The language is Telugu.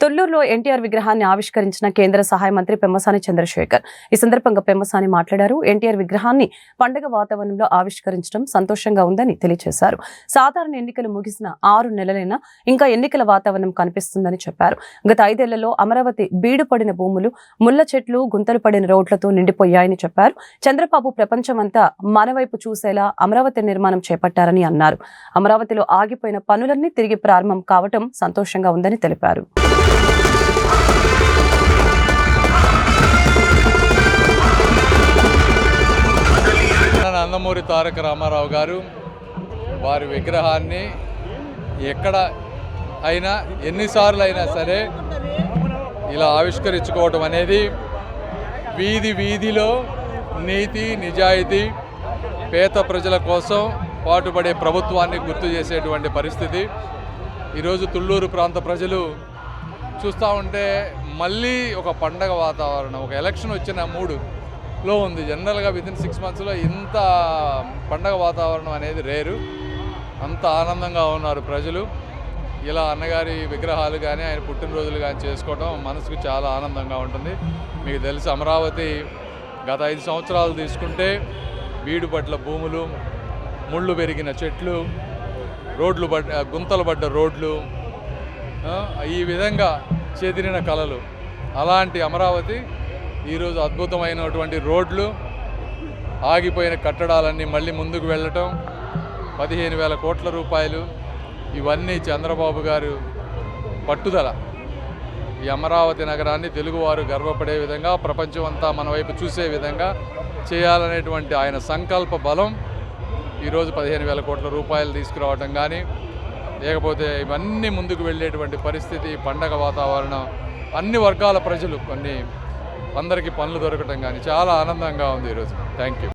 తొల్లూరులో ఎన్టీఆర్ విగ్రహాన్ని ఆవిష్కరించిన కేంద్ర సహాయ మంత్రి పెమ్మసాని చంద్రశేఖర్. ఈ సందర్భంగా పెమ్మసాని మాట్లాడారు. ఎన్టీఆర్ విగ్రహాన్ని పండుగ వాతావరణంలో ఆవిష్కరించడం సంతోషంగా ఉందని తెలియజేశారు. సాధారణ ఎన్నికలు ముగిసిన 6 నెలలైనా ఇంకా ఎన్నికల వాతావరణం కనిపిస్తుందని చెప్పారు. గత 5 ఏళ్లలో అమరావతి బీడుపడిన భూములు, ముళ్ల చెట్లు, గుంతలు పడిన రోడ్లతో నిండిపోయాయని చెప్పారు. చంద్రబాబు ప్రపంచమంతా మన వైపు చూసేలా అమరావతి నిర్మాణం చేపట్టారని అన్నారు. అమరావతిలో ఆగిపోయిన పనులన్నీ తిరిగి ప్రారంభం కావటం సంతోషంగా ఉందని తెలిపారు. నందమూరి తారక రామారావు గారు వారి విగ్రహాన్ని ఎక్కడ అయినా ఎన్నిసార్లు అయినా సరే ఇలా ఆవిష్కరించుకోవటం అనేది వీధి వీధిలో నీతి నిజాయితీ పేద ప్రజల కోసం పాటుపడే ప్రభుత్వాన్ని గుర్తు చేసేటువంటి పరిస్థితి. ఈరోజు తుళ్ళూరు ప్రాంత ప్రజలు చూస్తూ ఉంటే మళ్ళీ ఒక పండగ వాతావరణం, ఒక ఎలక్షన్ వచ్చిన మూడులో ఉంది. జనరల్గా వితిన్ 6 monthsలో ఇంత పండగ వాతావరణం అనేది రేరు. అంత ఆనందంగా ఉన్నారు ప్రజలు. ఇలా అన్నగారి విగ్రహాలు కానీ ఆయన పుట్టినరోజులు కానీ చేసుకోవడం మనసుకు చాలా ఆనందంగా ఉంటుంది. మీకు తెలుసు, అమరావతి గత 5 సంవత్సరాలు తీసుకుంటే బీడుపట్ల భూములు, ముళ్ళు పెరిగిన చెట్లు, గుంతలు పడ్డ రోడ్లు, ఈ విధంగా చెదిరిన కళలు. అలాంటి అమరావతి ఈరోజు అద్భుతమైనటువంటి రోడ్లు, ఆగిపోయిన కట్టడాలన్నీ మళ్ళీ ముందుకు వెళ్ళటం, 15,000 కోట్ల రూపాయలు, ఇవన్నీ చంద్రబాబు గారు పట్టుదల. ఈ అమరావతి నగరాన్ని తెలుగువారు గర్వపడే విధంగా, ప్రపంచం అంతా మన వైపు చూసే విధంగా చేయాలనేటువంటి ఆయన సంకల్ప బలం ఈరోజు 15,000 కోట్ల రూపాయలు తీసుకురావటం కానీ, లేకపోతే ఇవన్నీ ముందుకు వెళ్ళేటువంటి పరిస్థితి, పండగ వాతావరణం, అన్ని వర్గాల ప్రజలు అందరికీ పనులు దొరకటం కానీ చాలా ఆనందంగా ఉంది ఈరోజు. Thank you.